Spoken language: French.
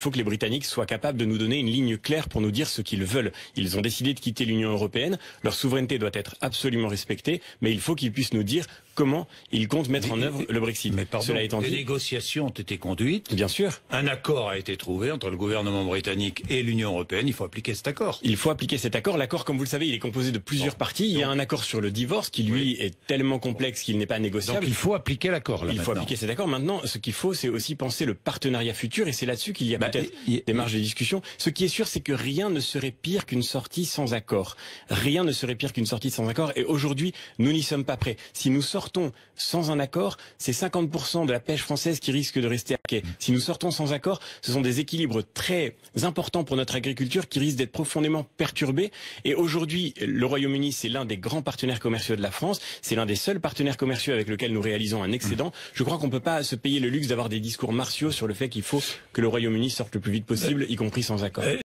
Il faut que les Britanniques soient capables de nous donner une ligne claire pour nous dire ce qu'ils veulent. Ils ont décidé de quitter l'Union européenne. Leur souveraineté doit être absolument respectée, mais il faut qu'ils puissent nous dire comment ils comptent mettre en œuvre le Brexit. Mais pardon, Cela étant dit, les négociations ont été conduites. bien sûr. Un accord a été trouvé entre le gouvernement britannique et l'Union européenne. Il faut appliquer cet accord. Il faut appliquer cet accord. L'accord, comme vous le savez, il est composé de plusieurs parties. Il y a un accord sur le divorce qui, lui, est tellement complexe qu'il n'est pas négociable. Donc il faut appliquer l'accord. Il faut appliquer cet accord. Maintenant, ce qu'il faut, c'est aussi penser le partenariat futur, et c'est là-dessus qu'il y a peut-être des marges de discussion. Ce qui est sûr, c'est que rien ne serait pire qu'une sortie sans accord. Rien ne serait pire qu'une sortie sans accord. Et aujourd'hui, nous n'y sommes pas prêts. Si nous sortons sans un accord, c'est 50% de la pêche française qui risque de rester à quai. Si nous sortons sans accord, ce sont des équilibres très importants pour notre agriculture qui risquent d'être profondément perturbés. Et aujourd'hui, le Royaume-Uni, c'est l'un des grands partenaires commerciaux de la France. C'est l'un des seuls partenaires commerciaux avec lequel nous réalisons un excédent. Je crois qu'on ne peut pas se payer le luxe d'avoir des discours martiaux sur le fait qu'il faut que le Royaume-Uni sorte le plus vite possible, y compris sans accord.